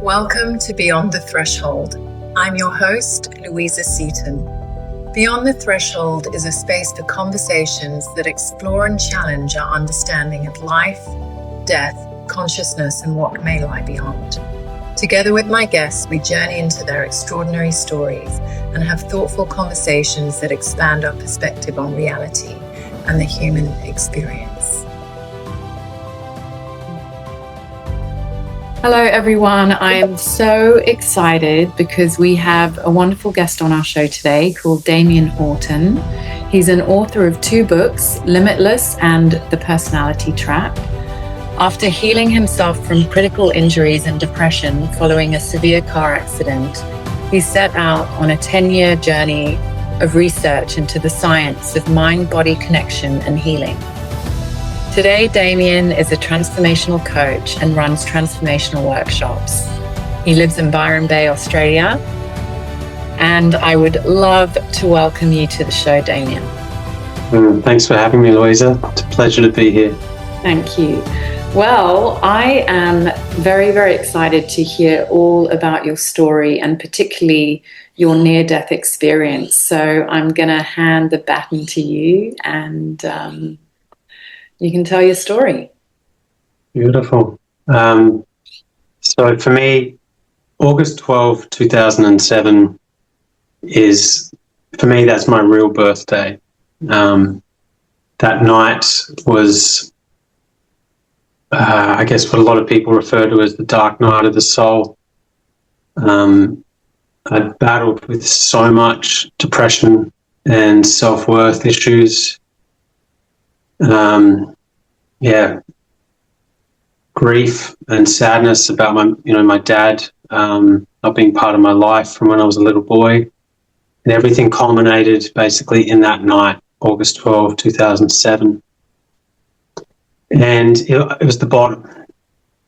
Welcome to Beyond the Threshold. I'm your host, Louisa Seaton. Beyond the Threshold is a space for conversations that explore and challenge our understanding of life, death, consciousness, and what may lie beyond. Together with my guests, we journey into their extraordinary stories and have thoughtful conversations that expand our perspective on reality and the human experience. Hello, everyone. I am so excited because we have a wonderful guest on our show today called Damien Horton. He's an author of 2 books, Limitless and The Personality Trap. After healing himself from critical injuries and depression following a severe car accident, he set out on a 10-year journey of research into the science of mind-body connection and healing. Today, Damien is a transformational coach and runs transformational workshops. He lives in Byron Bay, Australia, and I would love to welcome you to the show, Damien. Thanks for having me, Louisa. It's a pleasure to be here. Thank you. Well, I am very, very excited to hear all about your story and particularly your near-death experience. So I'm going to hand the baton to you and you can tell your story. Beautiful. So for me, August 12, 2007 that's my real birthday. That night was, I guess what a lot of people refer to as the dark night of the soul. I battled with so much depression and self-worth issues. Grief and sadness about my dad not being part of my life from when I was a little boy, and everything culminated basically in that night, August 12, 2007. And it was the bottom.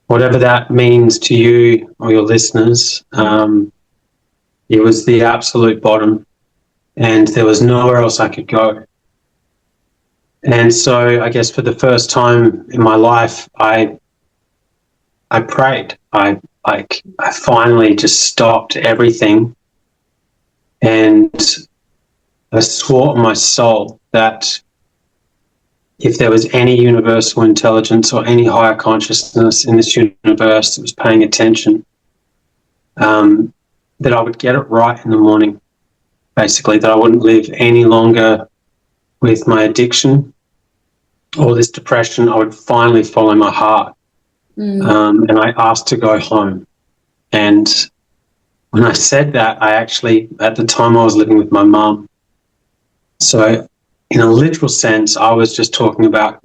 Whatever that means to you or your listeners, it was the absolute bottom, and there was nowhere else I could go. And so I guess for the first time in my life, I prayed. I finally just stopped everything, and I swore on my soul that if there was any universal intelligence or any higher consciousness in this universe that was paying attention, that I would get it right in the morning, basically, that I wouldn't live any longer with my addiction or this depression. I would finally follow my heart. And I asked to go home. And when I said that, at the time I was living with my mum. So in a literal sense, I was just talking about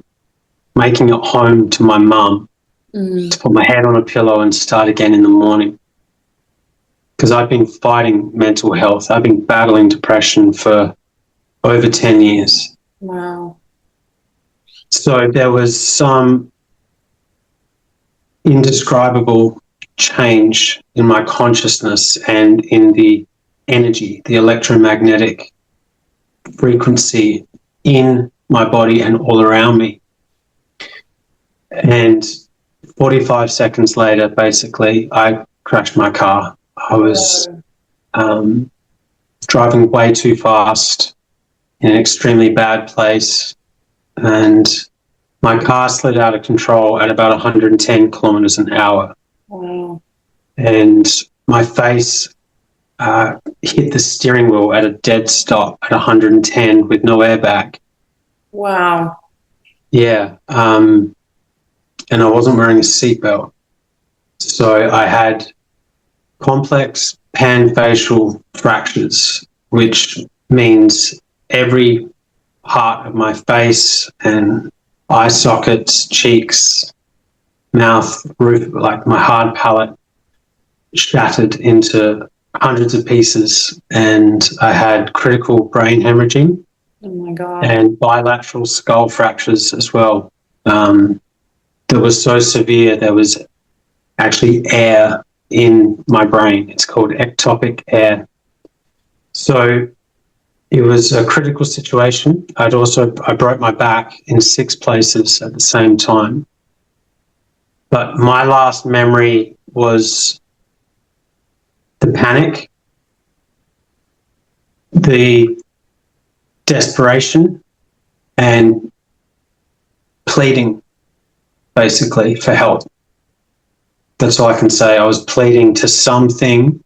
making it home to my mum, to put my head on a pillow and start again in the morning. Because I've been fighting mental health. I've been battling depression for over 10 years. Wow. So there was some indescribable change in my consciousness and in the energy, the electromagnetic frequency in my body and all around me. And 45 seconds later, basically, I crashed my car. I was driving way too fast in an extremely bad place, and my car slid out of control at about 110 kilometers an hour. Wow. And my face hit the steering wheel at a dead stop at 110 with no airbag. Wow. Yeah. And I wasn't wearing a seatbelt. So I had complex panfacial fractures, which means every part of my face and eye sockets, cheeks, mouth, roof, like my hard palate, shattered into hundreds of pieces, and I had critical brain hemorrhaging. Oh my God. And bilateral skull fractures as well. That was so severe, there was actually air in my brain. It's called ectopic air. So it was a critical situation. I broke my back in 6 places at the same time. But my last memory was the panic, the desperation, and pleading, basically, for help. That's all I can say. I was pleading to something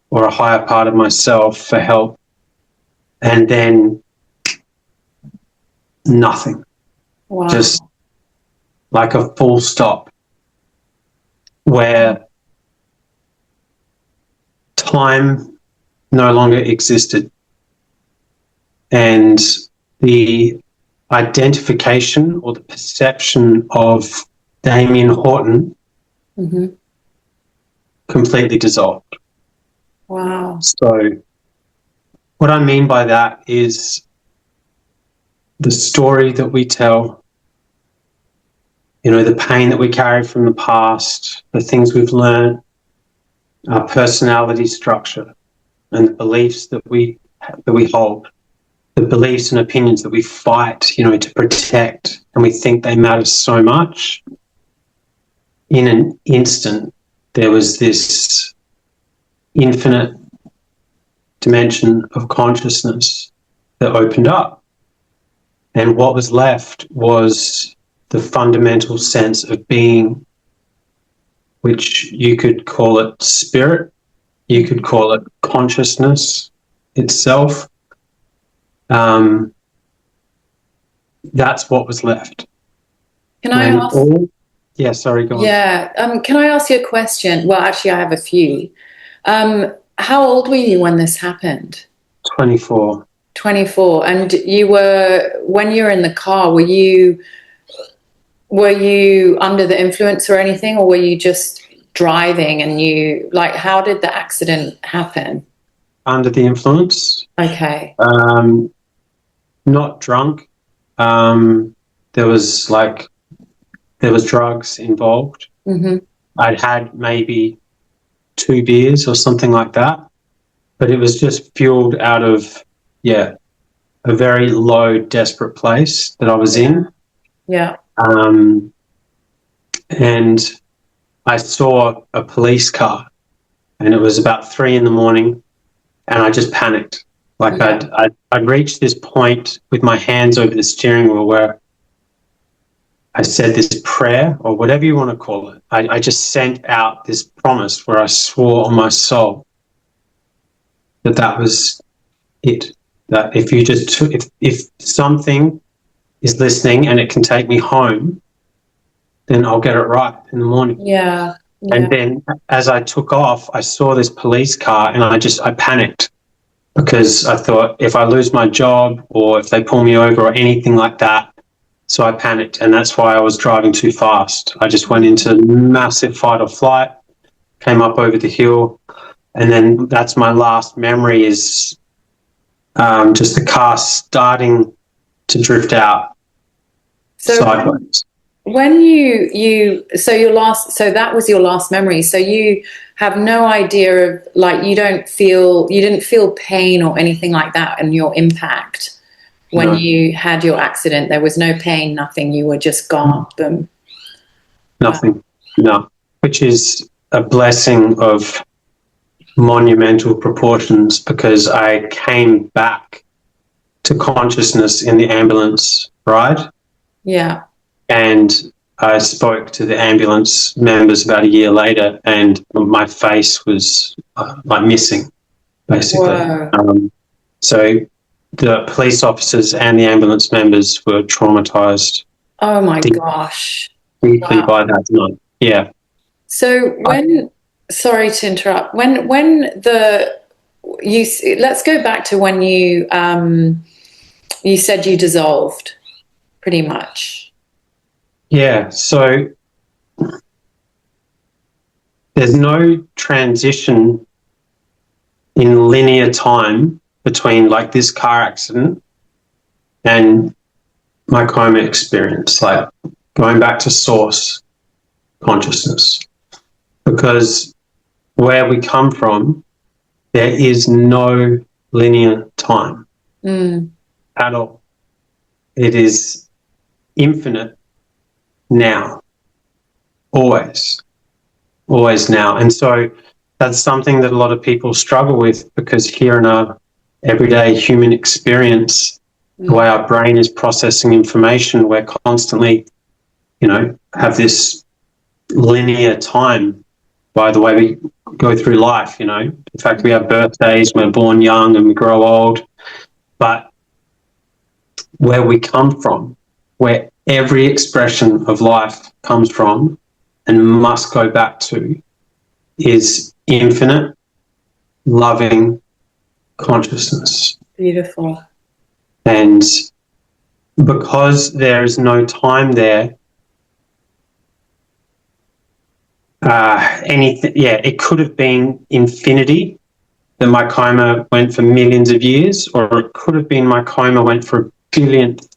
or a higher part of myself for help, and then nothing. Wow. Just like a full stop, where time no longer existed, and the identification or the perception of Damien Horton completely dissolved. Wow. So what I mean by that is the story that we tell, you know, the pain that we carry from the past, the things we've learned, our personality structure, and the beliefs that we hold, the beliefs and opinions that we fight, you know, to protect, and we think they matter so much. In an instant, there was this infinite dimension of consciousness that opened up. And what was left was the fundamental sense of being, which you could call it spirit, you could call it consciousness itself. That's what was left. Can I ask? Yeah, sorry, go on. Yeah. Can I ask you a question? Well, actually, I have a few. How old were you when this happened? 24. 24. And when you were in the car, were you under the influence or anything, or were you just driving and how did the accident happen? Under the influence. Okay. Not drunk. There was drugs involved. I'd had maybe 2 beers or something like that, but it was just fueled out of, a very low, desperate place that I was in. Yeah. And I saw a police car, and it was about 3 a.m, and I just panicked. I'd reached this point with my hands over the steering wheel where I said this prayer, or whatever you want to call it. I just sent out this promise where I swore on my soul that was it. That if something is listening and it can take me home, then I'll get it right in the morning. Yeah. And then as I took off, I saw this police car, and I panicked, because I thought, if I lose my job or if they pull me over or anything like that. So I panicked, and that's why I was driving too fast. I just went into massive fight or flight, came up over the hill, and then that's my last memory is just the car starting to drift out sideways. When so that was your last memory. So you have no idea of, you didn't feel pain or anything like that in your impact when you had your accident. There was no pain, nothing. You were just gone. Boom. Nothing. No. Which is a blessing of monumental proportions, because I came back to consciousness in the ambulance ride. Yeah. And I spoke to the ambulance members about a year later, and my face was missing, basically. So the police officers and the ambulance members were traumatized. Oh my gosh. Deeply by that night. Yeah. So sorry to interrupt. Let's go back to when you said you dissolved, pretty much. Yeah, so there's no transition in linear time between this car accident and my coma experience, going back to source consciousness, because where we come from, there is no linear time at all. It is infinite now, always now. And so that's something that a lot of people struggle with, because here in our everyday human experience, the way our brain is processing information, we're constantly, have this linear time by the way we go through life, In fact, we have birthdays, we're born young and we grow old. But where we come from, where every expression of life comes from and must go back to, is infinite, loving consciousness. Beautiful. And because there is no time there, it could have been infinity, that my coma went for millions of years, or it could have been my coma went for a billionth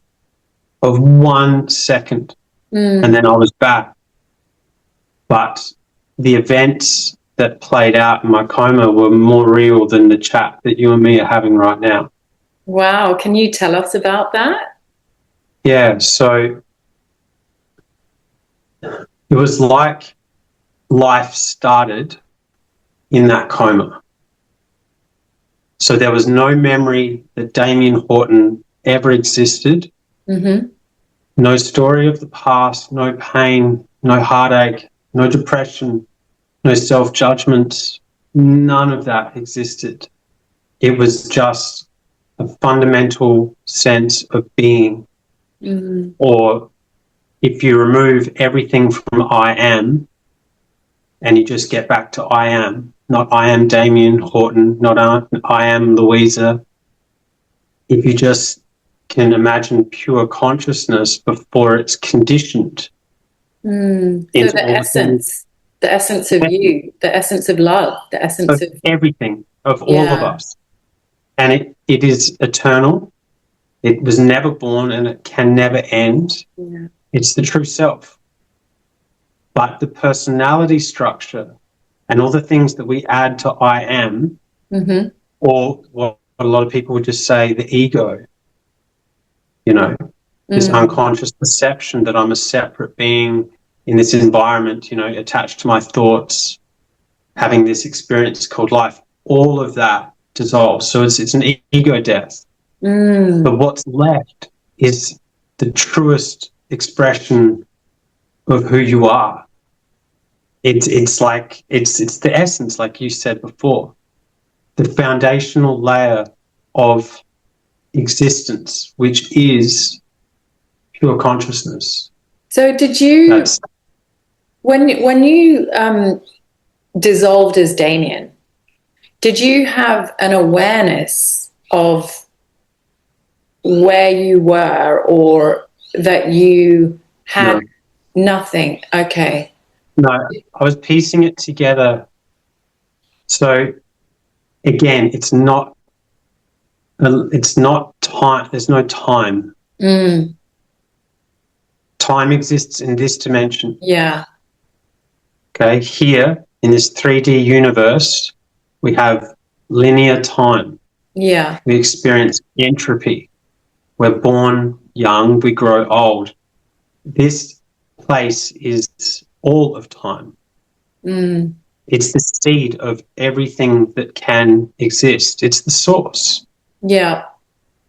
of 1 second, and then I was back. But the events that played out in my coma were more real than the chat that you and me are having right now. Wow. Can you tell us about that? Yeah, so it was like life started in that coma. So there was no memory that Damien Horton ever existed. Mm-hmm. No story of the past, no pain, no heartache, no depression, no self-judgment. None of that existed. It was just a fundamental sense of being. Mm-hmm. Or if you remove everything from I am and you just get back to I am, not I am Damien Horton, not I am Louisa. If you just can imagine pure consciousness before it's conditioned. So the essence of you, the essence of love, the essence of everything, of all of us. And it is eternal. It was never born and it can never end. Yeah. It's the true self. But the personality structure and all the things that we add to I am, or what a lot of people would just say, the ego, this unconscious perception that I'm a separate being in this environment, attached to my thoughts, having this experience called life, all of that dissolves. So it's an ego death. But what's left is the truest expression of who you are. It's like it's the essence, like you said before, the foundational layer of existence, which is pure consciousness. So did you, when you dissolved as Damien, did you have an awareness of where you were, or that you had nothing? Okay. No, I was piecing it together. So again, it's not time. There's no time. Time exists in this dimension. Yeah. Okay. Here in this 3D universe, we have linear time. Yeah. We experience entropy. We're born young, we grow old. This place is all of time. It's the seed of everything that can exist. It's the source. Yeah.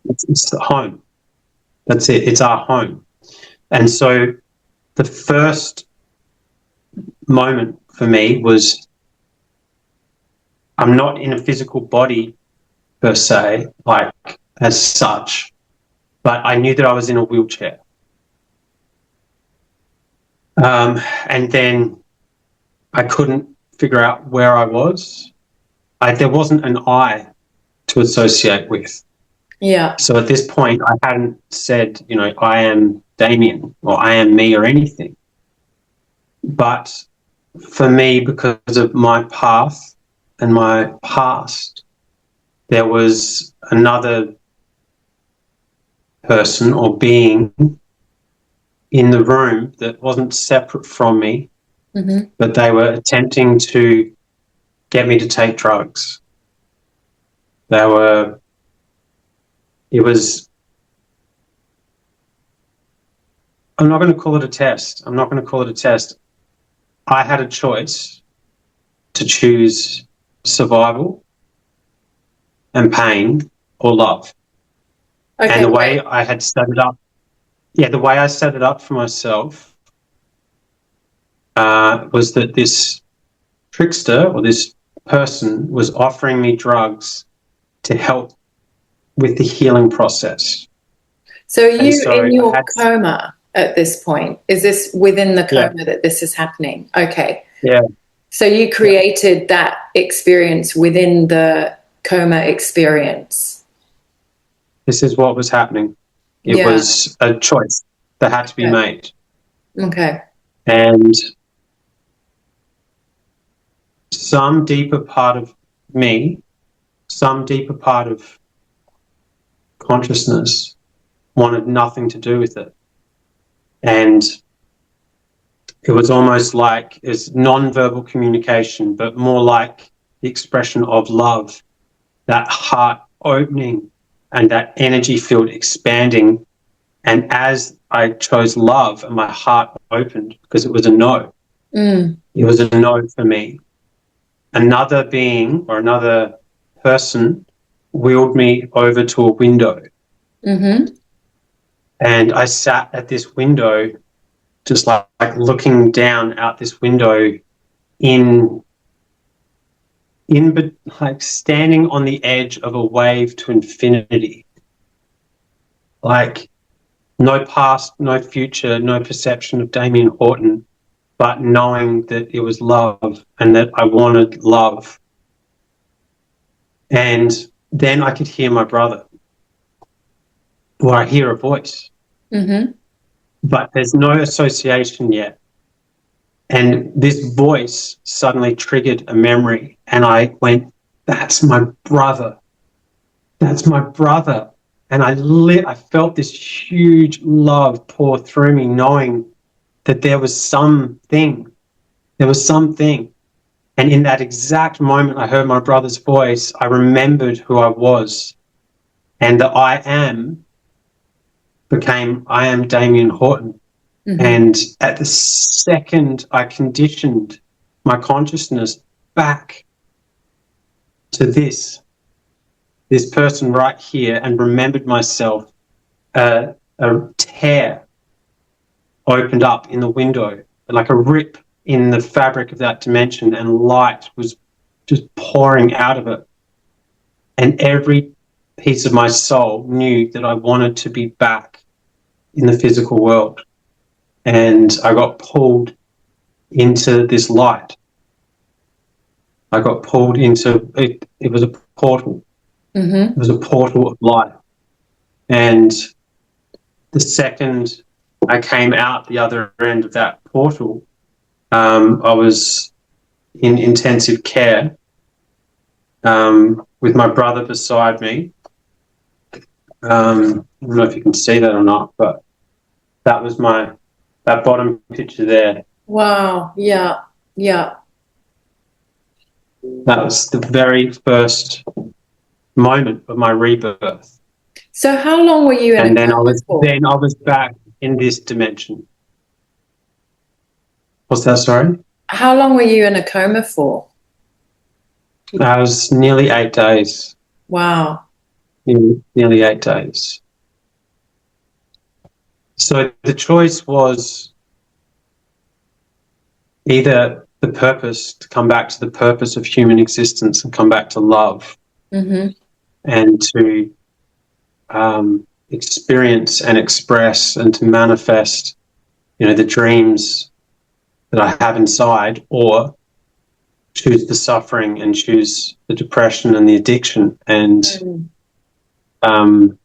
It's the home. That's it. It's our home. And so the first moment for me was, I'm not in a physical body per se, like as such, but I knew that I was in a wheelchair. And then I couldn't figure out where I was. There wasn't an I to associate with. Yeah. So at this point, I hadn't said, I am Damien or I am me or anything. But for me, because of my path and my past, there was another person or being in the room that wasn't separate from me, but they were attempting to get me to take drugs. I'm not going to call it a test. I had a choice. to choose survival and pain or love. Okay, and the way I had set it up, the way I set it up for myself was that this trickster or this person was offering me drugs to help with the healing process. So in your coma at this point? Is this within the coma that this is happening? Okay. Yeah. So you created that experience within the coma experience. This is what was happening. It was a choice that had to be made. Okay. And some deeper part of me, some deeper part of consciousness wanted nothing to do with it. And it was almost like it's non-verbal communication, but more like the expression of love, that heart opening and that energy field expanding. And as I chose love and my heart opened, because it was a no. It was a no for me. Another being or another person wheeled me over to a window. Mm-hmm. And I sat at this window, just like looking down out this window like standing on the edge of a wave to infinity. Like no past, no future, no perception of Damien Horton, but knowing that it was love and that I wanted love. And then I could hear my brother, or I hear a voice. Mm-hmm. But there's no association yet. And this voice suddenly triggered a memory, and I went, that's my brother. That's my brother. And I felt this huge love pour through me, knowing that there was something. And in that exact moment I heard my brother's voice, I remembered who I was. And the I am became I am Damien Horton. Mm-hmm. And at the second I conditioned my consciousness back to this person right here and remembered myself, a tear opened up in the window, like a rip in the fabric of that dimension, and light was just pouring out of it. And every piece of my soul knew that I wanted to be back in the physical world. And I got pulled into this light. I got pulled into it. It was a portal. Mm-hmm. It was a portal of light. And the second I came out the other end of that portal, I was in intensive care with my brother beside me. I don't know if you can see that or not, but that was that bottom picture there. Wow. Yeah. Yeah. That was the very first moment of my rebirth. So how long were you in a coma for? Then I was back in this dimension. What's that, sorry? How long were you in a coma for? I was nearly 8 days. Wow. Nearly 8 days. So the choice was either the purpose, to come back to the purpose of human existence and come back to love, mm-hmm. and to experience and express and to manifest, the dreams that I have inside, or choose the suffering and choose the depression and the addiction and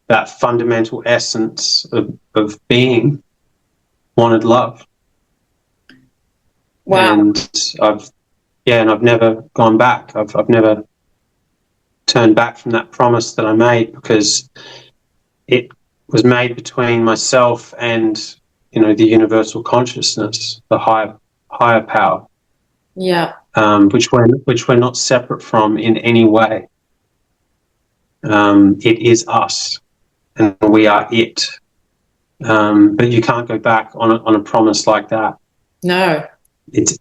that fundamental essence of being wanted love. Wow. And I've never gone back. I've never turned back from that promise that I made, because it was made between myself and, the universal consciousness, the higher power. Yeah. Which we're not separate from in any way. It is us, and we are it. But you can't go back on a promise like that. No. It's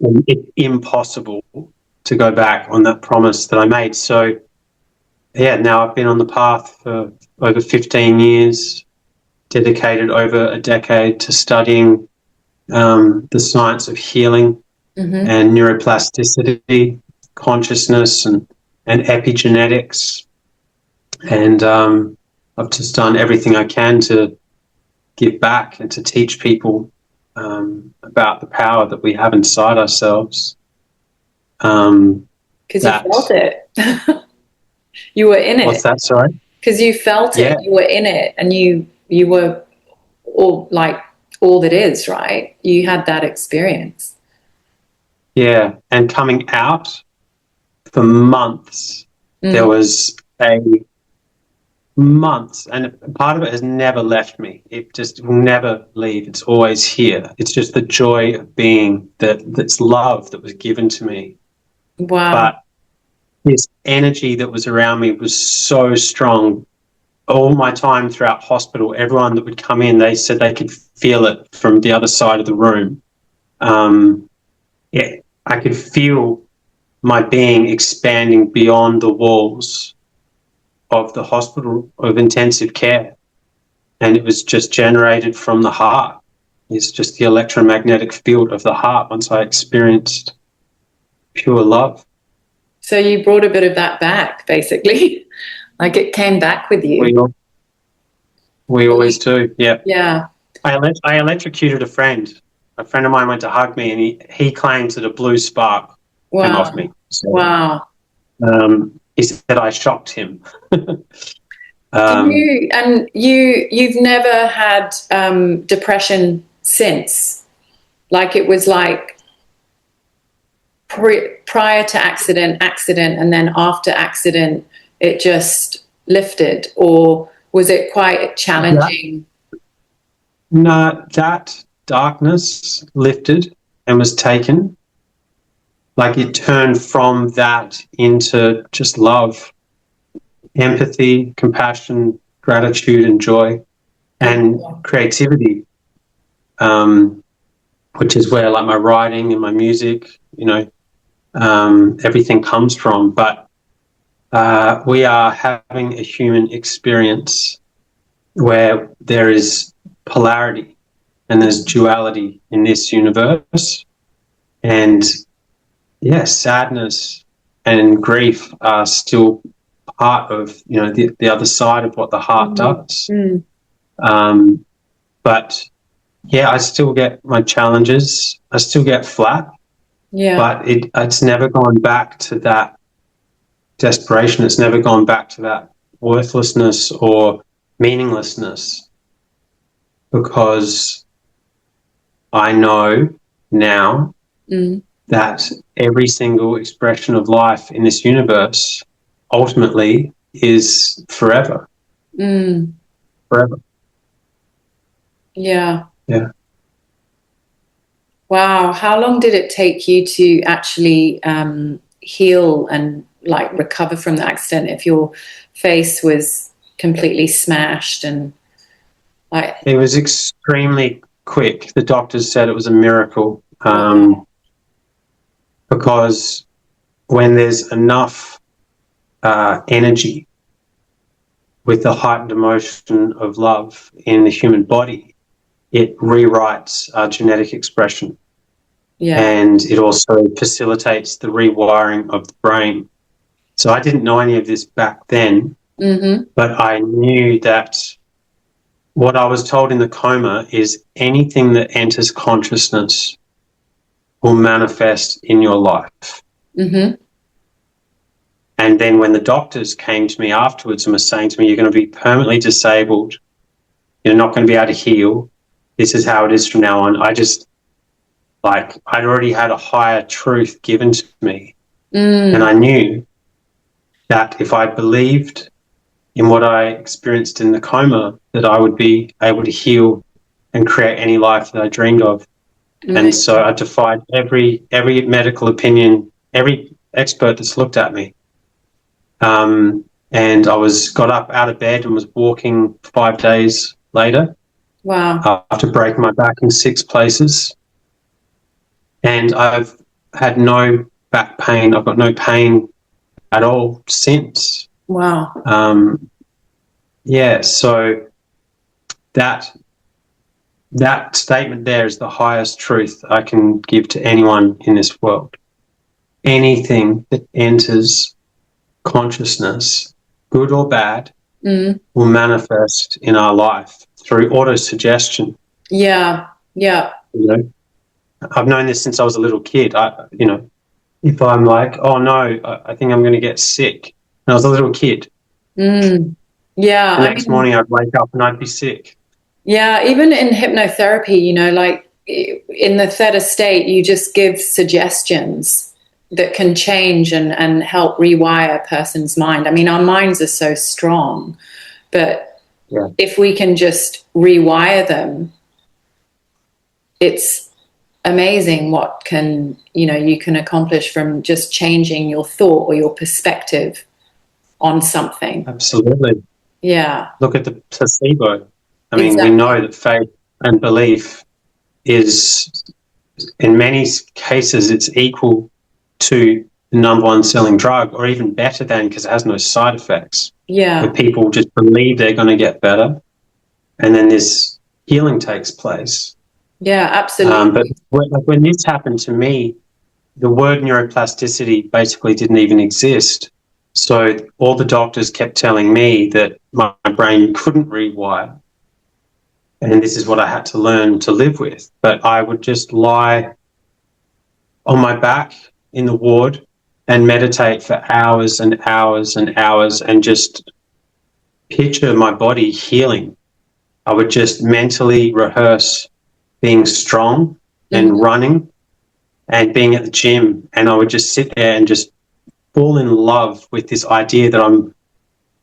impossible to go back on that promise that I made. So, yeah, now I've been on the path for over 15 years, dedicated over a decade to studying the science of healing and neuroplasticity, consciousness, and epigenetics. And I've just done everything I can to give back and to teach people about the power that we have inside ourselves. Because you felt it. You were in it. What's that, sorry? Because you felt it. You were in it, and you were all that is, right? You had that experience. Yeah, and coming out for months, there was months, and part of it has never left me. It just will never leave. It's always here. It's just the joy of being that's love that was given to me. Wow. But this energy that was around me was so strong. All my time throughout hospital, everyone that would come in, they said they could feel it from the other side of the room. I could feel my being expanding beyond the walls of the hospital of intensive care. And it was just generated from the heart. It's just the electromagnetic field of the heart once I experienced pure love. So you brought a bit of that back, basically. Like it came back with you. We always do, yeah. Yeah. I electrocuted a friend. A friend of mine went to hug me, and he claims that a blue spark came off me. So, wow. He said I shocked him. You've never had depression since? Like it was like prior to accident, and then after accident, it just lifted? Or was it quite challenging? No, that darkness lifted and was taken. Like it turned from that into just love, empathy, compassion, gratitude, and joy, and creativity, which is where like my writing and my music, everything comes from. But we are having a human experience where there is polarity and there's duality in this universe. And yes, sadness and grief are still part of, the other side of what the heart does. But yeah, I still get my challenges. I still get flat. Yeah. But it's never gone back to that desperation. It's never gone back to that worthlessness or meaninglessness, because I know now that every single expression of life in this universe ultimately is forever. Forever. Yeah. Yeah. Wow. How long did it take you to actually heal and like recover from the accident if your face was completely smashed? And it was extremely quick. The doctors said it was a miracle, because when there's enough energy with the heightened emotion of love in the human body, it rewrites our genetic expression. Yeah. And it also facilitates the rewiring of the brain. So I didn't know any of this back then, but I knew that what I was told in the coma is anything that enters consciousness will manifest in your life. And then when the doctors came to me afterwards and were saying to me, you're going to be permanently disabled, you're not going to be able to heal, this is how it is from now on, I just, I'd already had a higher truth given to me. And I knew that if I believed in what I experienced in the coma, that I would be able to heal and create any life that I dreamed of. And so I defied every medical opinion, every expert that's looked at me. And I got up out of bed and was walking 5 days later. Wow. After breaking my back in 6 places. And I've had no back pain. I've got no pain at all since. Wow. So that statement there is the highest truth I can give to anyone in this world. Anything that enters consciousness, good or bad, will manifest in our life through autosuggestion. Yeah. I've known this since I was a little kid. If I'm like, oh no, I think I'm going to get sick, and I was a little kid. Yeah. The next morning I'd wake up and I'd be sick. Yeah, even in hypnotherapy, like in the theta state, you just give suggestions that can change and help rewire a person's mind. I mean, our minds are so strong, but if we can just rewire them, it's amazing what you can accomplish from just changing your thought or your perspective on something. Absolutely. Yeah. Look at the placebo. I mean, we know that faith and belief is, in many cases, it's equal to the number one selling drug, or even better than, because it has no side effects. Yeah. Where people just believe they're going to get better, and then this healing takes place. Yeah, absolutely. But when this happened to me, the word neuroplasticity basically didn't even exist. So all the doctors kept telling me that my brain couldn't rewire. And this is what I had to learn to live with. But I would just lie on my back in the ward and meditate for hours and hours and hours and just picture my body healing. I would just mentally rehearse being strong and running and being at the gym. And I would just sit there and just fall in love with this idea that I'm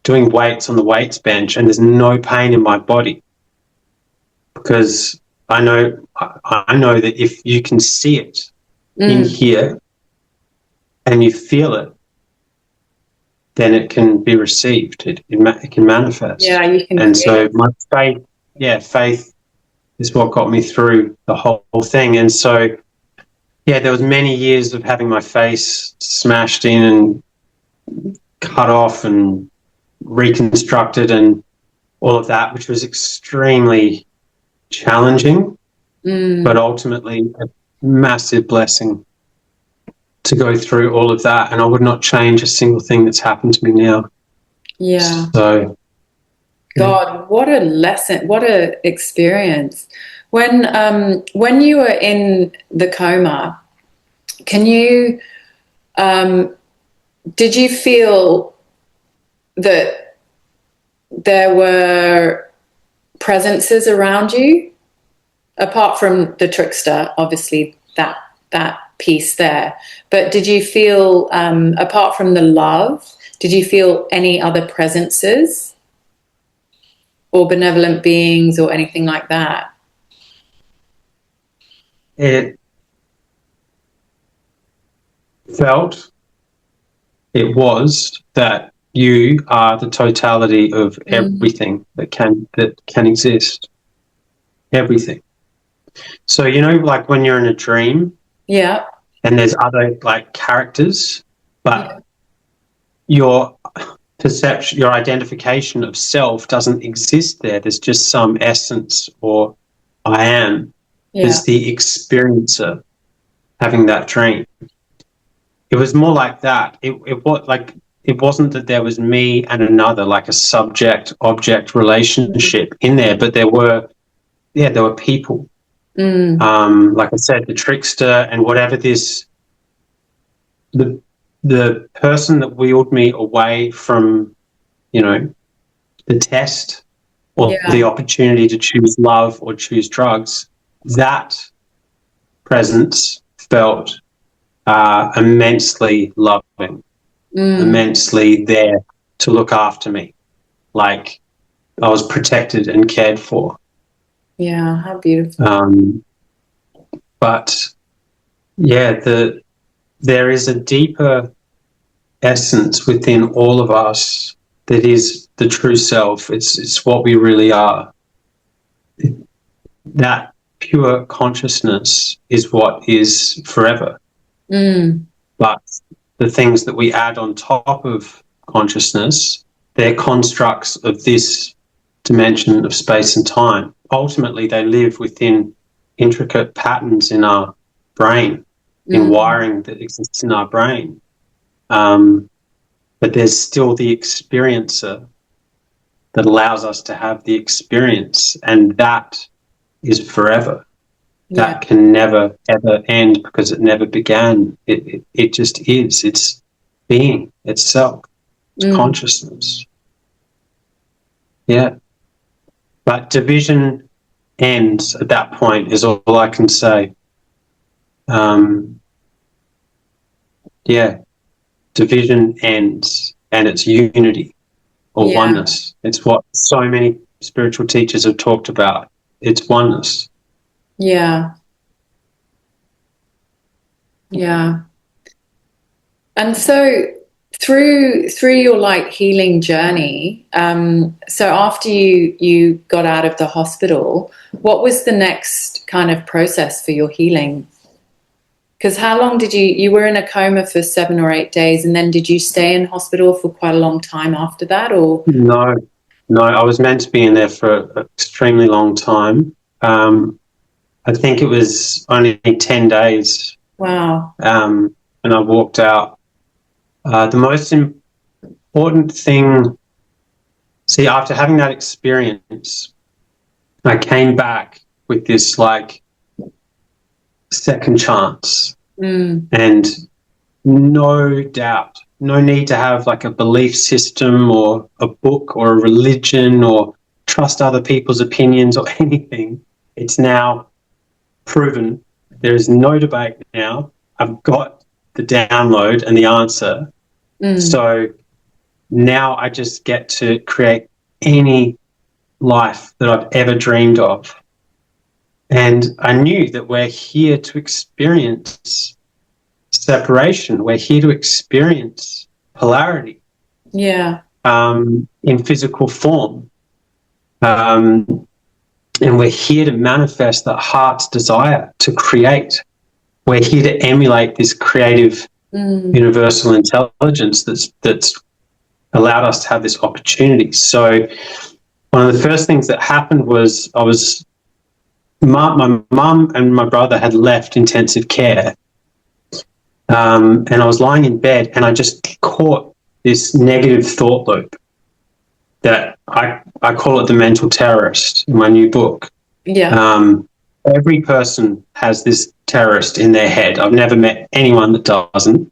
doing weights on the weights bench and there's no pain in my body. Because I know that if you can see it in here and you feel it, then it can be received. It can manifest. Yeah, you can. And so my faith is what got me through the whole thing. And so, there was many years of having my face smashed in and cut off and reconstructed and all of that, which was extremely challenging, but ultimately a massive blessing to go through all of that. And I would not change a single thing that's happened to me now. Yeah. So, God, what a lesson, what a experience. When you were in the coma, did you feel that there were presences around you, apart from the trickster, obviously that piece there, but did you feel, apart from the love, did you feel any other presences or benevolent beings or anything like that? It was that you are the totality of everything that can exist. Everything. So, like when you're in a dream, and there's other like characters, but your perception, your identification of self doesn't exist there. There's just some essence, or I am. There's the experiencer having that dream. It was more like that. It wasn't that there was me and another, like a subject-object relationship in there, but there were people. Like I said, the trickster and whatever this, the person that wheeled me away from, the test or the opportunity to choose love or choose drugs, that presence felt immensely loving, immensely there to look after me, like I was protected and cared for. Yeah, how beautiful. But there is a deeper essence within all of us that is the true self. It's what we really are. That pure consciousness is what is forever. But the things that we add on top of consciousness, they're constructs of this dimension of space and time. Ultimately, they live within intricate patterns in our brain, in wiring that exists in our brain. But there's still the experiencer that allows us to have the experience, and that is forever. Yeah. That can never, ever end because it never began. It just is. It's being itself. It's consciousness. Yeah. But division ends at that point is all I can say. Yeah. Division ends and it's unity or oneness. It's what so many spiritual teachers have talked about. It's oneness. Yeah. Yeah. And so through your like healing journey, so after you got out of the hospital, what was the next kind of process for your healing? Because how long did you were in a coma for 7 or 8 days, and then did you stay in hospital for quite a long time after that, or? No, I was meant to be in there for an extremely long time. I think it was only 10 days. Wow. And I walked out. The most important thing, see, after having that experience, I came back with this like second chance and no doubt, no need to have like a belief system or a book or a religion or trust other people's opinions or anything. It's now proven. There is no debate now. I've got the download and the answer. So now I just get to create any life that I've ever dreamed of. And I knew that we're here to experience separation. We're here to experience polarity. Yeah. In physical form. And we're here to manifest the heart's desire to create. We're here to emulate this creative universal intelligence that's allowed us to have this opportunity. So one of the first things that happened was my mum and my brother had left intensive care, and I was lying in bed and I just caught this negative thought loop that I call it the mental terrorist in my new book. Yeah. Every person has this terrorist in their head. I've never met anyone that doesn't.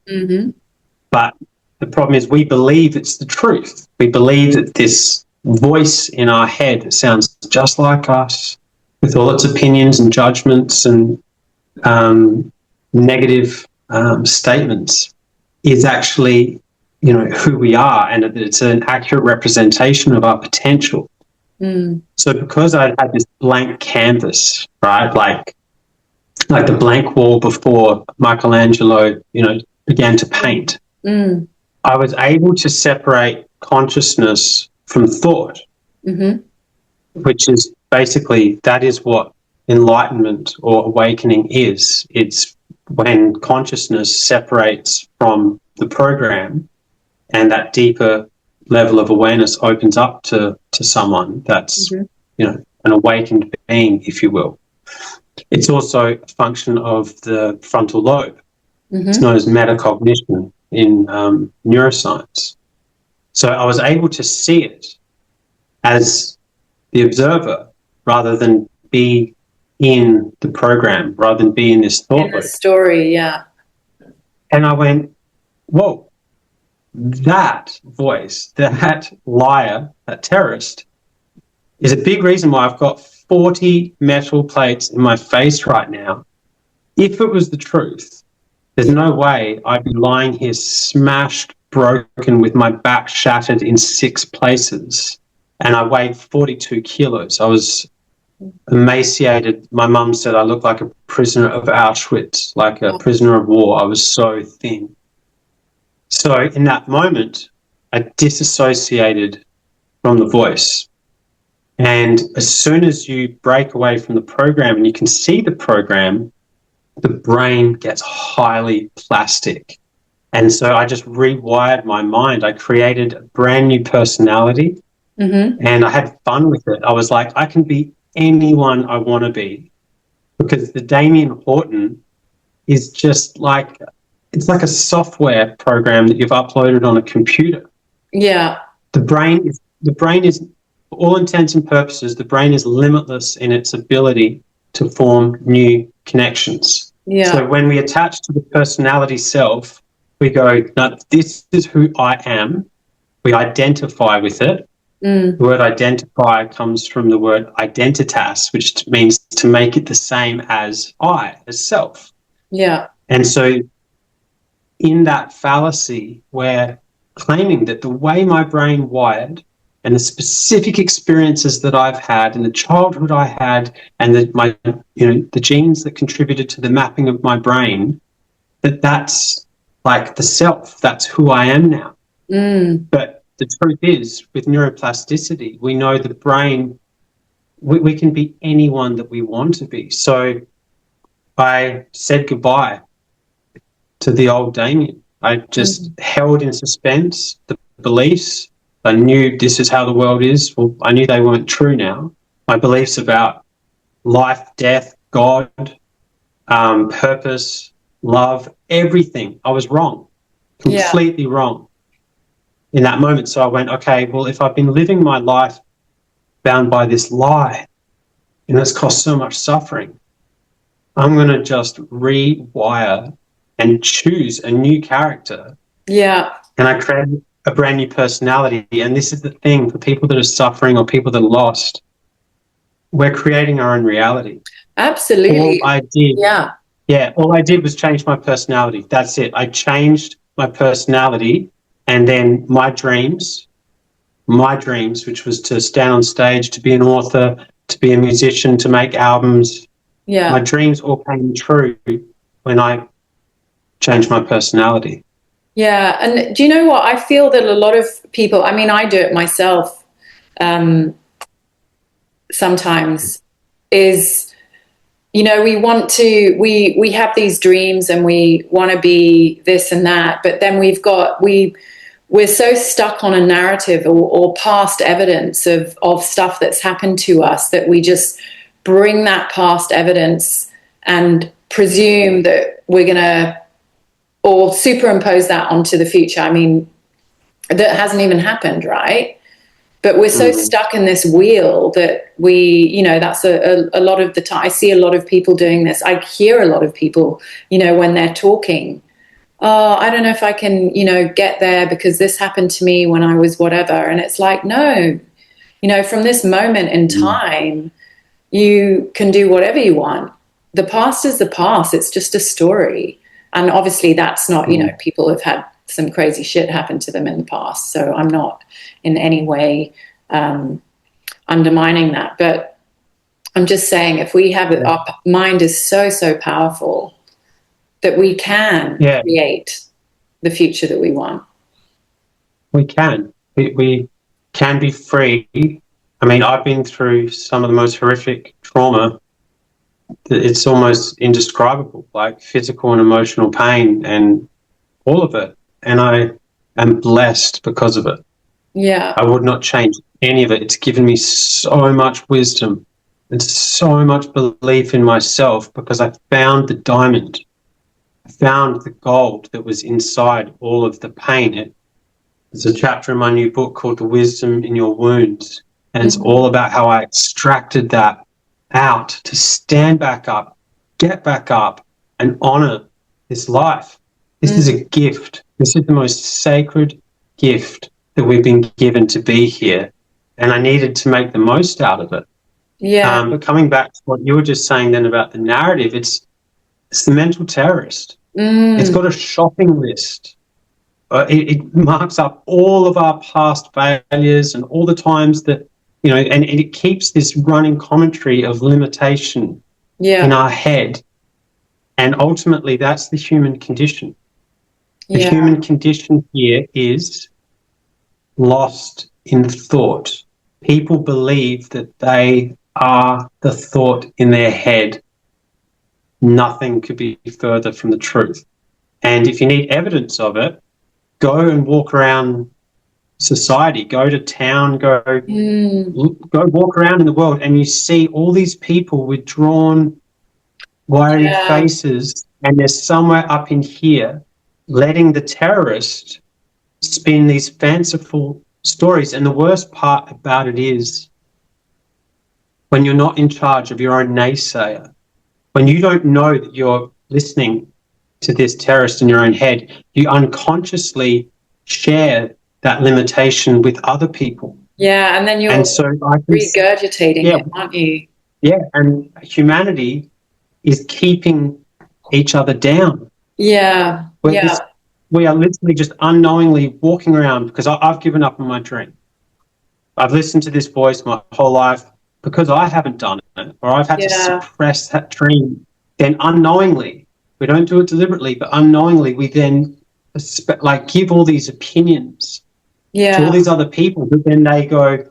But the problem is we believe it's the truth. We believe that this voice in our head sounds just like us with all its opinions and judgments and negative statements is actually, who we are, and it's an accurate representation of our potential. So because I had this blank canvas, right, like the blank wall before Michelangelo, began to paint, I was able to separate consciousness from thought, which is basically, that is what enlightenment or awakening is. It's when consciousness separates from the program and that deeper level of awareness opens up to someone that's, an awakened being, if you will. It's also a function of the frontal lobe. It's known as metacognition in neuroscience. So I was able to see it as the observer rather than be in the program, rather than be in this thought loop. In the story, yeah. And I went, whoa, that voice, that liar, that terrorist, is a big reason why I've got 40 metal plates in my face right now. If it was the truth, there's no way I'd be lying here smashed, broken, with my back shattered in 6 places. And I weighed 42 kilos. I was emaciated. My mum said I looked like a prisoner of Auschwitz, like a prisoner of war. I was so thin. So in that moment, I disassociated from the voice. And as soon as you break away from the program and you can see the program, the brain gets highly plastic. And so I just rewired my mind. I created a brand new personality, and I had fun with it. I was like, I can be anyone I want to be, because the Damien Horton is just like, it's like a software program that you've uploaded on a computer. Yeah. The brain is, for all intents and purposes, the brain is limitless in its ability to form new connections. Yeah. So when we attach to the personality self, we go, no, this is who I am. We identify with it. The word identify comes from the word identitas, which means to make it the same as I, as self. Yeah. And so in that fallacy, we're claiming that the way my brain wired and the specific experiences that I've had and the childhood I had and the genes that contributed to the mapping of my brain, that's like the self, that's who I am now. But the truth is, with neuroplasticity, we know the brain, we can be anyone that we want to be. So I said goodbye to the old Damien. I just held in suspense the beliefs. I knew this is how the world is. Well, I knew they weren't true now. My beliefs about life, death, God, purpose, love, everything. I was wrong, completely wrong in that moment. So I went, okay, well, if I've been living my life bound by this lie and it's caused so much suffering, I'm going to just rewire and choose a new character. Yeah. And I created a brand new personality. And this is the thing for people that are suffering or people that are lost. We're creating our own reality. Absolutely. All I did, all I did was change my personality. That's it. I changed my personality, and then my dreams, which was to stand on stage, to be an author, to be a musician, to make albums. Yeah. My dreams all came true when I changed my personality. Yeah. And do you know what? I feel that a lot of people, I mean, I do it myself sometimes, is, we have these dreams and we want to be this and that, but then we're so stuck on a narrative or past evidence of stuff that's happened to us that we just bring that past evidence and presume that we're going to, or superimpose that onto the future. I mean, that hasn't even happened, right? But we're so stuck in this wheel that that's a lot of the time. I see a lot of people doing this. I hear a lot of people, when they're talking, oh, I don't know if I can, get there because this happened to me when I was whatever. And it's like, no, from this moment in time, you can do whatever you want. The past is the past. It's just a story. And obviously that's not, people have had some crazy shit happen to them in the past. So I'm not in any way undermining that. But I'm just saying, if we have it, our mind is so, so powerful that we can create the future that we want. We can. We can be free. I mean, I've been through some of the most horrific trauma. It's almost indescribable, like physical and emotional pain and all of it. And I am blessed because of it. Yeah. I would not change any of it. It's given me so much wisdom and so much belief in myself, because I found the diamond. I found the gold that was inside all of the pain. There's a chapter in my new book called The Wisdom in Your Wounds, and it's all about how I extracted that out to stand back up, get back up, and honor this life. This is a gift. This is the most sacred gift that we've been given to be here, and I needed to make the most out of it. Yeah. But coming back to what you were just saying then about the narrative, it's the mental terrorist. It's got a shopping list. It marks up all of our past failures and all the times that, and it keeps this running commentary of limitation in our head. And ultimately, that's the human condition. The human condition here is lost in thought. People believe that they are the thought in their head. Nothing could be further from the truth. And if you need evidence of it, go and walk around society, go to town, go walk around in the world, and you see all these people with drawn, worried faces, and they're somewhere up in here letting the terrorist spin these fanciful stories. And the worst part about it is when you're not in charge of your own naysayer, when you don't know that you're listening to this terrorist in your own head, you unconsciously share that limitation with other people. Yeah, and then you're regurgitating it, aren't you? Yeah, and humanity is keeping each other down. Yeah, We are literally just unknowingly walking around, because I've given up on my dream. I've listened to this voice my whole life because I haven't done it, or I've had to suppress that dream. Then unknowingly, we don't do it deliberately, but unknowingly we then give all these opinions to all these other people, but then they go,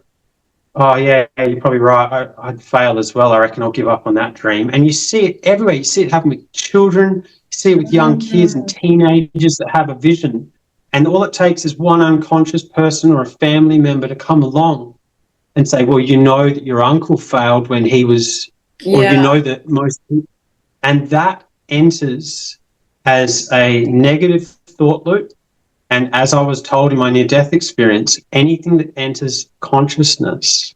oh, yeah, you're probably right. I'd fail as well. I reckon I'll give up on that dream. And you see it everywhere. You see it happen with children. You see it with young kids and teenagers that have a vision. And all it takes is one unconscious person or a family member to come along and say, well, you know that your uncle failed when he was, or you know that most, and that enters as a negative thought loop. And as I was told in my near-death experience, anything that enters consciousness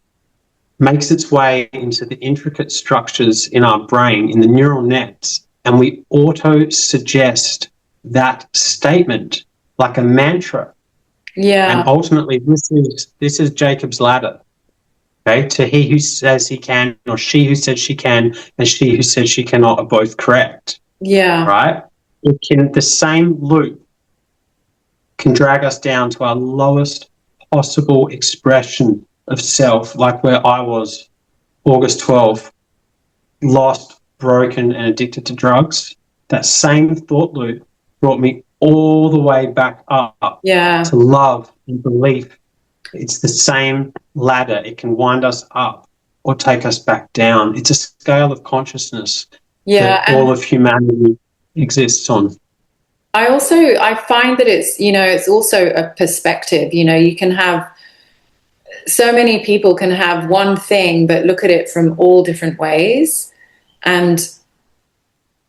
makes its way into the intricate structures in our brain, in the neural nets, and we auto-suggest that statement like a mantra. Yeah. And ultimately, this is Jacob's ladder. Okay, to he who says he can, or she who says she can, and she who says she cannot are both correct. Yeah. Right? The same loop can drag us down to our lowest possible expression of self, like where I was August 12, lost, broken, and addicted to drugs. That same thought loop brought me all the way back up to love and belief. It's the same ladder. It can wind us up or take us back down. It's a scale of consciousness that all of humanity exists on. I find that it's also a perspective. You can have, so many people can have one thing but look at it from all different ways, and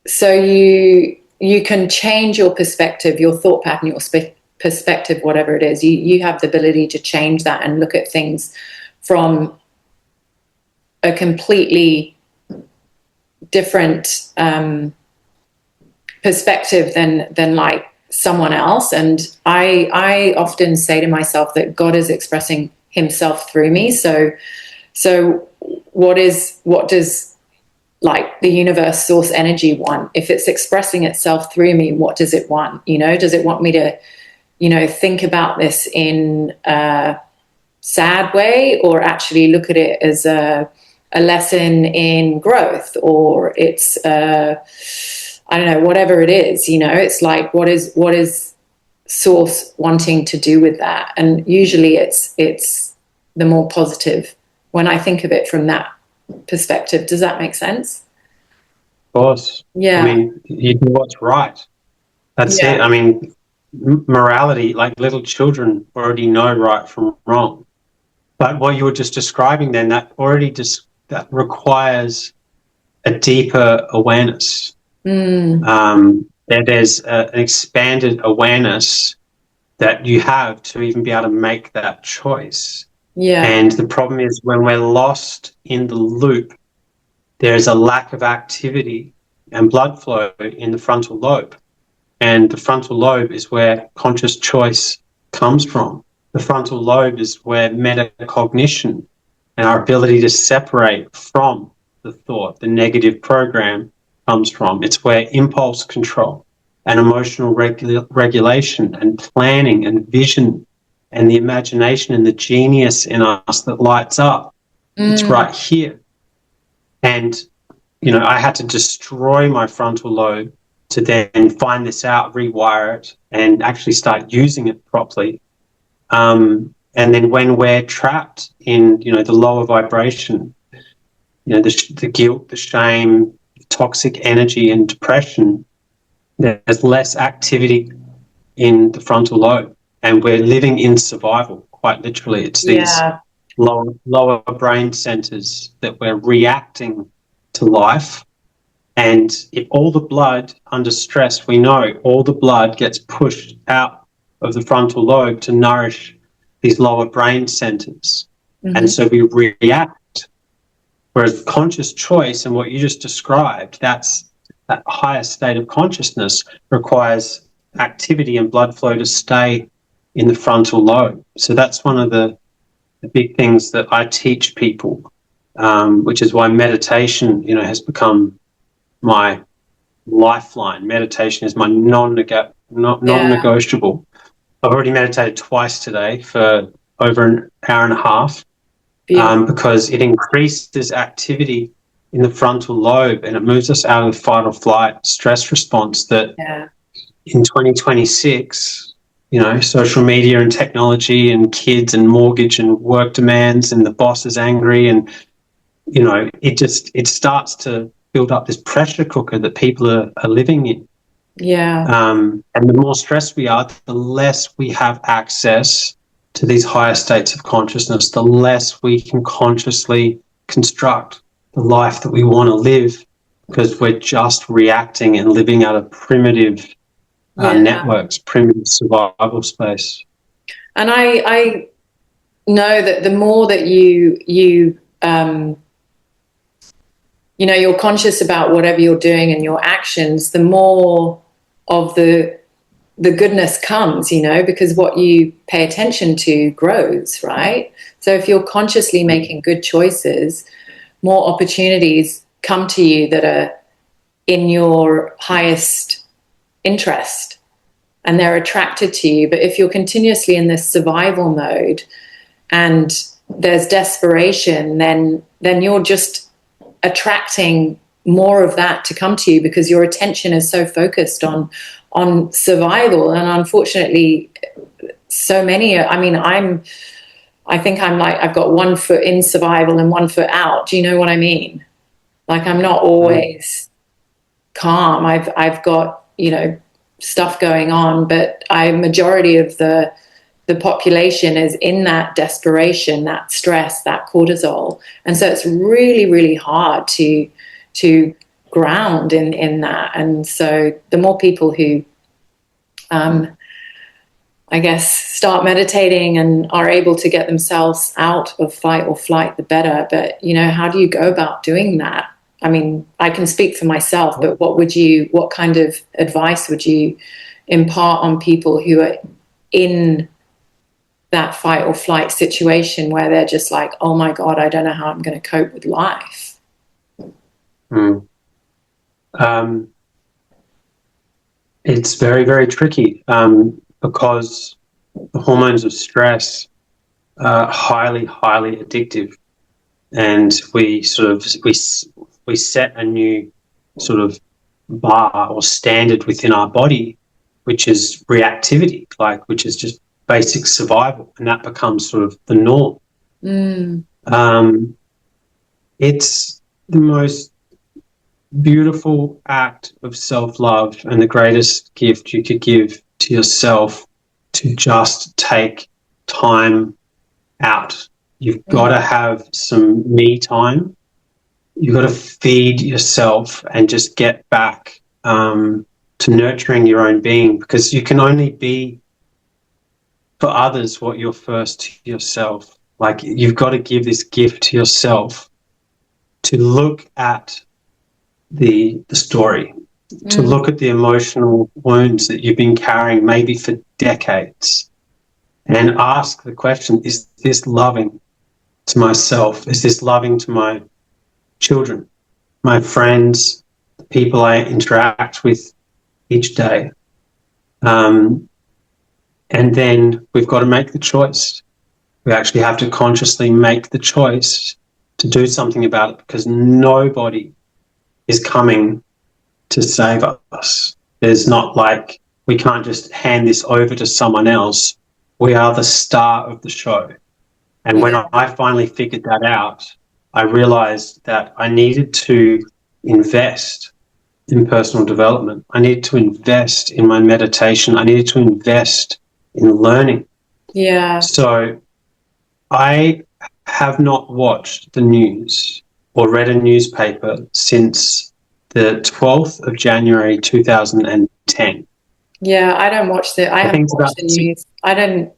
so you can change your perspective, your thought pattern, your perspective, whatever it is. You have the ability to change that and look at things from a completely different perspective than like someone else. And I often say to myself that God is expressing himself through me. So what does like the universe, source energy want? If it's expressing itself through me, what does it want? Does it want me to, think about this in a sad way, or actually look at it as a lesson in growth, or it's I don't know, whatever it is, it's like, what is source wanting to do with that? And usually it's the more positive when I think of it from that perspective. Does that make sense? Of course. Yeah. I mean, you do what's right. That's it. I mean, morality, like little children already know right from wrong. But what you were just describing then, that requires a deeper awareness. There's an expanded awareness that you have to even be able to make that choice. Yeah. And the problem is when we're lost in the loop, there's a lack of activity and blood flow in the frontal lobe. And the frontal lobe is where conscious choice comes from. The frontal lobe is where metacognition and our ability to separate from the thought, the negative program, comes from. It's where impulse control and emotional regulation and planning and vision and the imagination and the genius in us that lights up. It's right here. And, I had to destroy my frontal lobe to then find this out, rewire it, and actually start using it properly. And then when we're trapped in, the lower vibration, the guilt, the shame, toxic energy and depression, there's less activity in the frontal lobe, and we're living in survival, quite literally. It's these lower brain centers that we're reacting to life. And if all the blood under stress, we know all the blood gets pushed out of the frontal lobe to nourish these lower brain centers. And so we react. Whereas conscious choice and what you just described, that higher state of consciousness requires activity and blood flow to stay in the frontal lobe. So that's one of the big things that I teach people, which is why meditation, has become my lifeline. Meditation is my non-negotiable. I've already meditated twice today for over an hour and a half, because it increases activity in the frontal lobe and it moves us out of the fight or flight stress response that in 2026, social media and technology and kids and mortgage and work demands and the boss is angry and, it starts to build up this pressure cooker that people are living in. And the more stressed we are, the less we have access to these higher states of consciousness, the less we can consciously construct the life that we want to live, because we're just reacting and living out of primitive networks, primitive survival space. And I know that the more that you're conscious about whatever you're doing and your actions, the more of the goodness comes, because what you pay attention to grows, right? So if you're consciously making good choices, more opportunities come to you that are in your highest interest and they're attracted to you. But if you're continuously in this survival mode and there's desperation, then you're just attracting more of that to come to you because your attention is so focused on survival. And unfortunately, so many, I think I'm like, I've got one foot in survival and one foot out. Do you know what I mean? Like, I'm not always calm. I've got, stuff going on, but majority of the population is in that desperation, that stress, that cortisol. And so it's really, really hard to ground in that. And so the more people who, start meditating and are able to get themselves out of fight or flight, the better. But, how do you go about doing that? I mean, I can speak for myself, but what kind of advice would you impart on people who are in that fight or flight situation where they're just like, oh my God, I don't know how I'm going to cope with life? It's very, very tricky, because the hormones of stress are highly, highly addictive. And we set a new sort of bar or standard within our body, which is reactivity, which is just basic survival, and that becomes sort of the norm. It's the most beautiful act of self-love and the greatest gift you could give to yourself, to just take time out. You've got to have some me time. You've got to feed yourself and just get back to nurturing your own being, because you can only be for others what you're first to yourself. Like, you've got to give this gift to yourself to look at the story, to look at the emotional wounds that you've been carrying maybe for decades, and ask the question, is this loving to myself? Is this loving to my children, my friends, the people I interact with each day? And then we've got to make the choice. We actually have to consciously make the choice to do something about it, because nobody is coming to save us. There's not like, we can't just hand this over to someone else. We are the star of the show. And when I finally figured that out, I realized that I needed to invest in personal development. I needed to invest in my meditation. I needed to invest in learning. Yeah. So I have not watched the news or read a newspaper since the 12th of January 2010. Yeah, I don't watch I haven't watched the news. I don't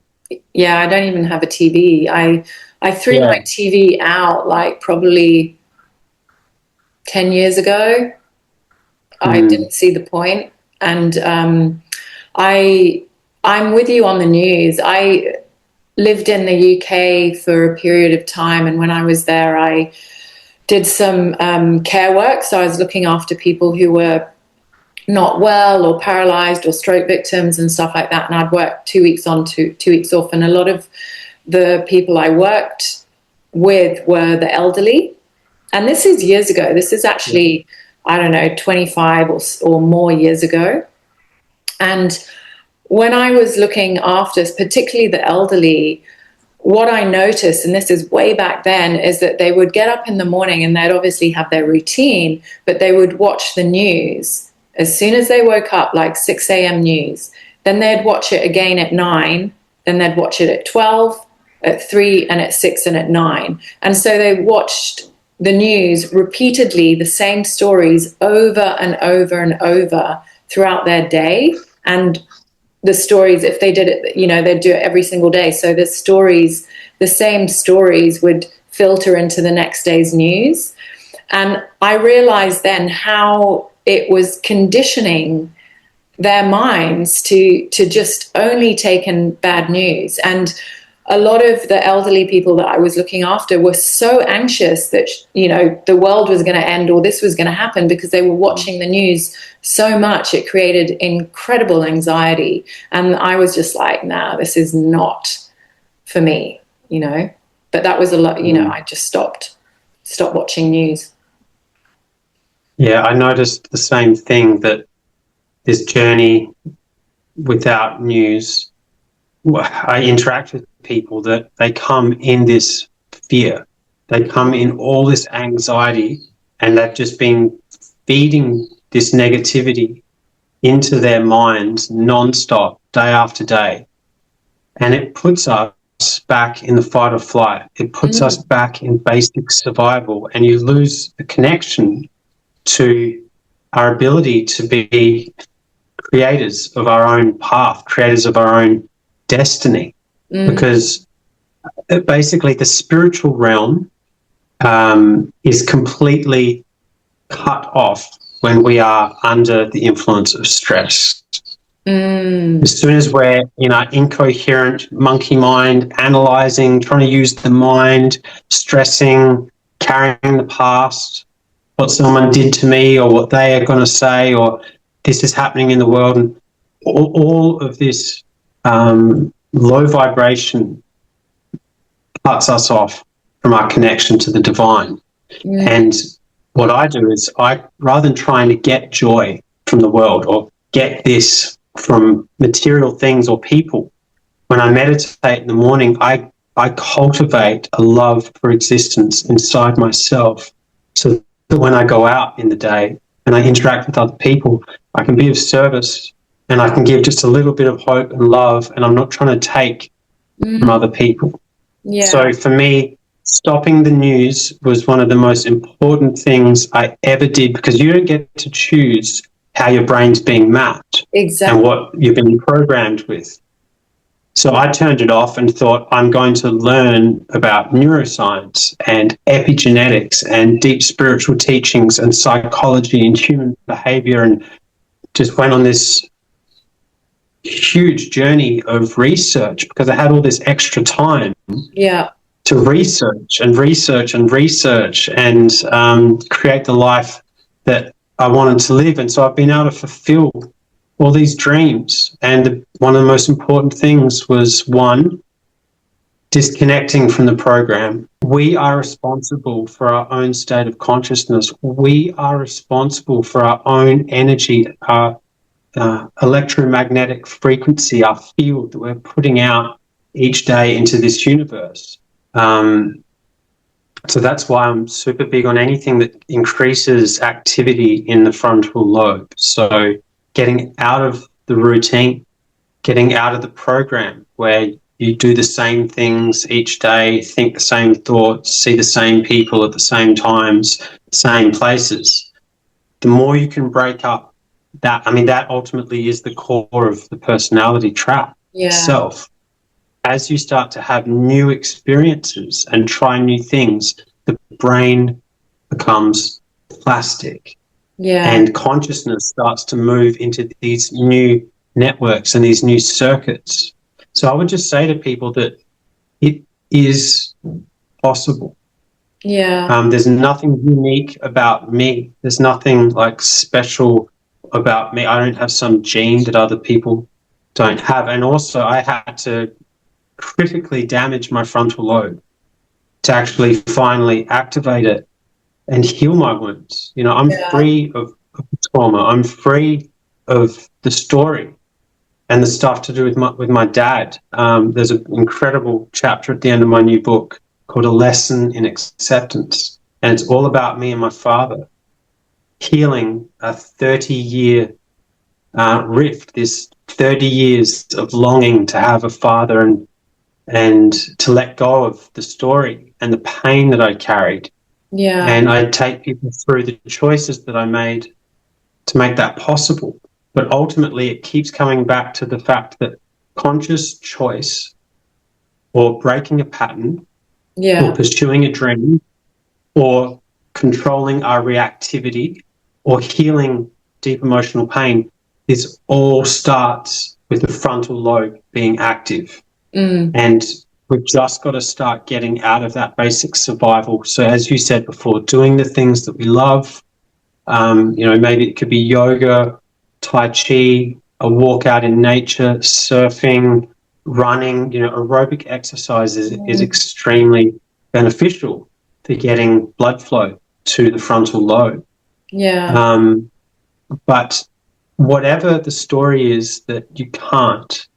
even have a TV. I threw my TV out like probably 10 years ago. I didn't see the point. And I'm with you on the news. I lived in the UK for a period of time, and when I was there, I did some care work. So I was looking after people who were not well or paralyzed or stroke victims and stuff like that. And I'd work 2 weeks on, 2 weeks off. And a lot of the people I worked with were the elderly. And this is years ago. This is actually, I don't know, 25 or more years ago. And when I was looking after, particularly the elderly, what I noticed, and this is way back then, is that they would get up in the morning and they'd obviously have their routine, but they would watch the news as soon as they woke up, like 6 a.m. news. Then they'd watch it again at 9. Then they'd watch it at 12, at 3, and at 6, and at 9. And so they watched the news repeatedly, the same stories over and over and over throughout their day. And the stories, if they did it, they'd do it every single day. So the same stories would filter into the next day's news. And I realized then how it was conditioning their minds to just only take in bad news. And a lot of the elderly people that I was looking after were so anxious that, the world was going to end or this was going to happen because they were watching the news so much. It created incredible anxiety. And I was just like, nah, this is not for me, But that was a lot, I just stopped watching news. Yeah, I noticed the same thing, that this journey without news, I interact with people that they come in this fear. They come in all this anxiety, and they've just been feeding this negativity into their minds non-stop, day after day. And it puts us back in the fight or flight. It puts us back in basic survival, and you lose the connection to our ability to be creators of our own path, creators of our own destiny. Because basically the spiritual realm is completely cut off when we are under the influence of stress. As soon as we're in our incoherent monkey mind, analysing, trying to use the mind, stressing, carrying the past, what someone did to me or what they are going to say, or this is happening in the world, and all of this low vibration cuts us off from our connection to the divine. And what I do is, rather than trying to get joy from the world or get this from material things or people, when I meditate in the morning, I cultivate a love for existence inside myself, so that when I go out in the day and I interact with other people, I can be of service and I can give just a little bit of hope and love, and I'm not trying to take from other people. Yeah. So for me, stopping the news was one of the most important things I ever did, because you don't get to choose how your brain's being mapped. Exactly. And what you've been programmed with. So I turned it off and thought, I'm going to learn about neuroscience and epigenetics and deep spiritual teachings and psychology and human behavior, and just went on this huge journey of research, because I had all this extra time to research and create the life that I wanted to live. And so I've been able to fulfill all these dreams. And one of the most important things was, one, disconnecting from the program. We are responsible for our own state of consciousness. We are responsible for our own energy, our electromagnetic frequency, our field that we're putting out each day into this universe. So that's why I'm super big on anything that increases activity in the frontal lobe. So getting out of the routine, getting out of the program where you do the same things each day, think the same thoughts, see the same people at the same times, same places. The more you can break up that, I mean, that ultimately is the core of the personality trap itself. As you start to have new experiences and try new things, the brain becomes plastic. And consciousness starts to move into these new networks and these new circuits. So I would just say to people that it is possible. There's nothing unique about me. There's nothing like special about me. I don't have some gene that other people don't have. And also I had to critically damage my frontal lobe to actually finally activate it and heal my wounds. You know, I'm free of trauma. I'm free of the story and the stuff to do with my dad. There's an incredible chapter at the end of my new book called A Lesson in Acceptance, and it's all about me and my father healing a 30-year rift, this 30 years of longing to have a father and to let go of the story and the pain that I carried. And I'd take people through the choices that I made to make that possible. But ultimately, it keeps coming back to the fact that conscious choice or breaking a pattern or pursuing a dream or controlling our reactivity or healing deep emotional pain, this all starts with the frontal lobe being active. And we've just got to start getting out of that basic survival. So as you said before, doing the things that we love, you know, maybe it could be yoga, Tai Chi, a walk out in nature, surfing, running, you know, aerobic exercise is extremely beneficial for getting blood flow to the frontal lobe. But whatever the story is that you can't,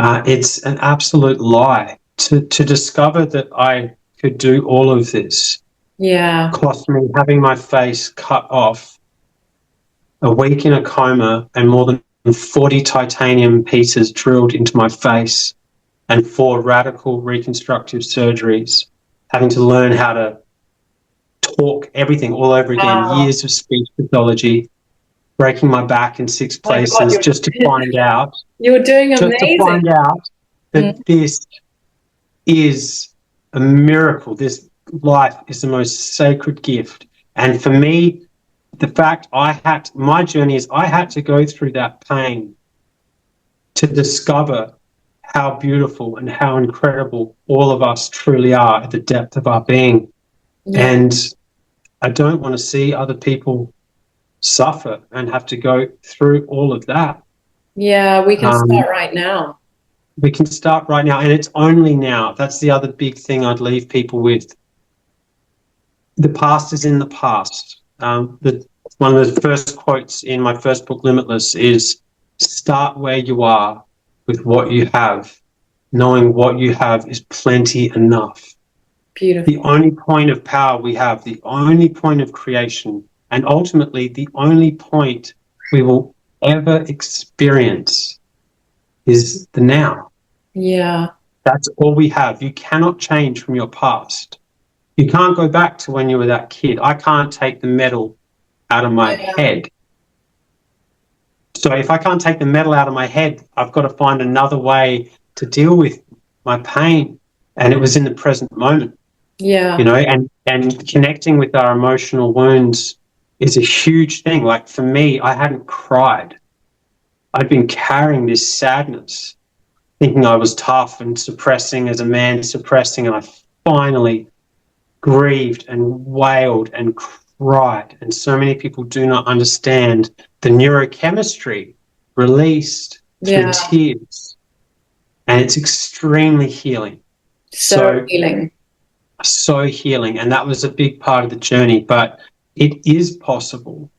it's an absolute lie. To discover that I could do all of this cost me having my face cut off, a week in a coma, and more than 40 titanium pieces drilled into my face, and 4 radical reconstructive surgeries, having to learn how to talk everything all over again, years of speech pathology, breaking my back in 6 places just to find out. You were doing amazing. Just to find out that this is a miracle. This life is the most sacred gift. And for me, the fact my journey is I had to go through that pain to discover how beautiful and how incredible all of us truly are at the depth of our being. And I don't want to see other people suffer and have to go through all of that. We can start right now. We can start right now, and it's only now. That's the other big thing I'd leave people with. The past is in the past. One of the first quotes in my first book, Limitless, is start where you are with what you have, knowing what you have is plenty enough. Beautiful. The only point of power we have, the only point of creation, and ultimately the only point we will ever experience is the now. That's all we have. You cannot change from your past. You can't go back to when you were that kid. I can't take the metal out of my head. So if I can't take the metal out of my head, I've got to find another way to deal with my pain. And it was in the present moment. You know, and connecting with our emotional wounds is a huge thing. Like for me, I hadn't cried. I'd been carrying this sadness, thinking I was tough and suppressing as a man, suppressing, and I finally grieved and wailed and cried. And so many people do not understand the neurochemistry released through tears. And it's extremely healing. So healing. So healing. And that was a big part of the journey. But it is possible.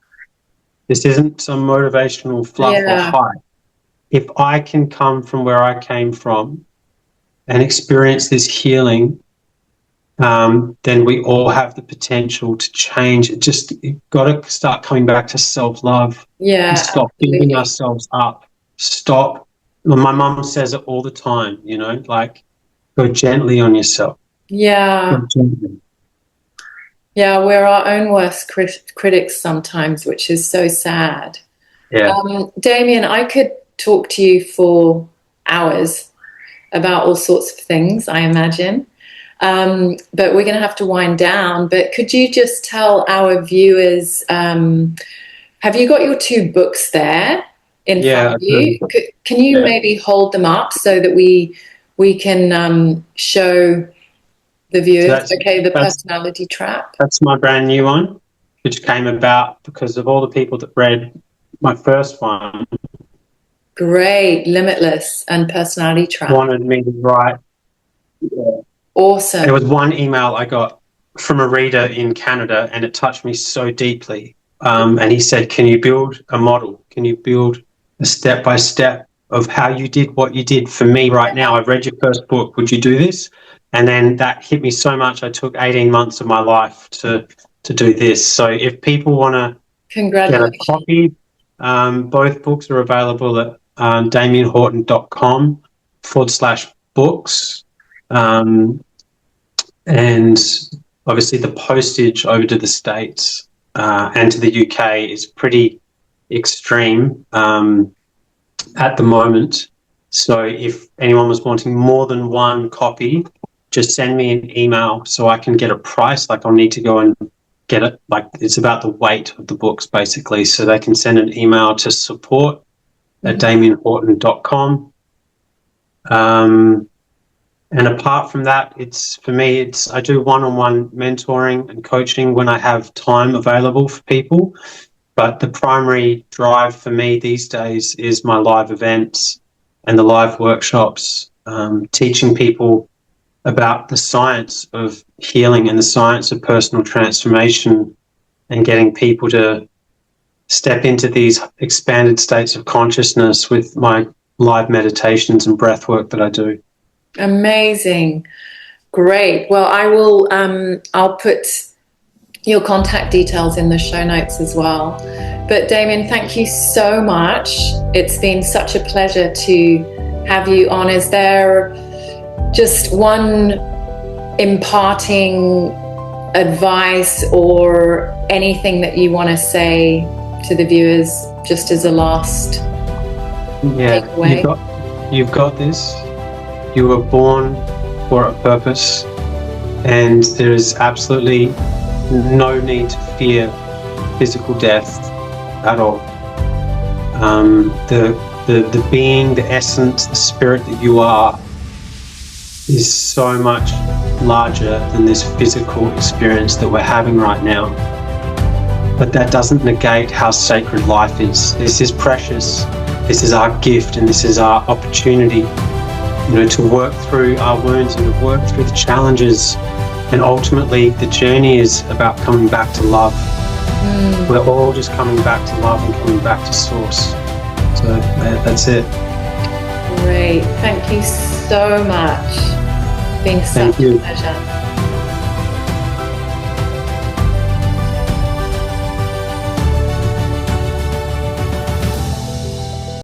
This isn't some motivational fluff or hype. If I can come from where I came from and experience this healing, then we all have the potential to change. You've got to start coming back to self-love. Yeah, and stop beating ourselves up. Stop. Well, my mum says it all the time, like, go gently on yourself. Yeah. Go gently. Yeah, we're our own worst critics sometimes, which is so sad. Yeah. Damien, I could talk to you for hours about all sorts of things, I imagine. But we're going to have to wind down. But could you just tell our viewers, have you got your 2 books there in front of you? Can you maybe hold them up so that we can show the viewers, the personality trap? That's my brand new one, which came about because of all the people that read my first one. Great. Limitless and personality trap. Wanted me to write. Yeah. Awesome. There was one email I got from a reader in Canada, and it touched me so deeply. And he said, can you build a model? Can you build a step-by-step of how you did what you did for me right now? I've read your first book. Would you do this? And then that hit me so much. I took 18 months of my life to do this. So if people want to get a copy, both books are available at damienhorton.com/books. And obviously the postage over to the States and to the UK is pretty extreme at the moment. So if anyone was wanting more than one copy, just send me an email so I can get a price. Like, I'll need to go and get it. Like, it's about the weight of the books, basically. So they can send an email to support@damienhorton.com. And apart from that, I do one-on-one mentoring and coaching when I have time available for people. But the primary drive for me these days is my live events and the live workshops, teaching people about the science of healing and the science of personal transformation, and getting people to step into these expanded states of consciousness with my live meditations and breath work that I do. Amazing. Great. Well, I will, I'll put your contact details in the show notes as well. But Damien, thank you so much. It's been such a pleasure to have you on. Is there just one imparting advice or anything that you want to say to the viewers just as a last takeaway? You've got this. You were born for a purpose, and there is absolutely no need to fear physical death at all. The being, the essence, the spirit that you are is so much larger than this physical experience that we're having right now. But that doesn't negate how sacred life is. This is precious. This is our gift, and this is our opportunity, to work through our wounds and to work through the challenges. And ultimately, the journey is about coming back to love. We're all just coming back to love and coming back to source. So that's it. Great. Thank you so much. It's been such a pleasure.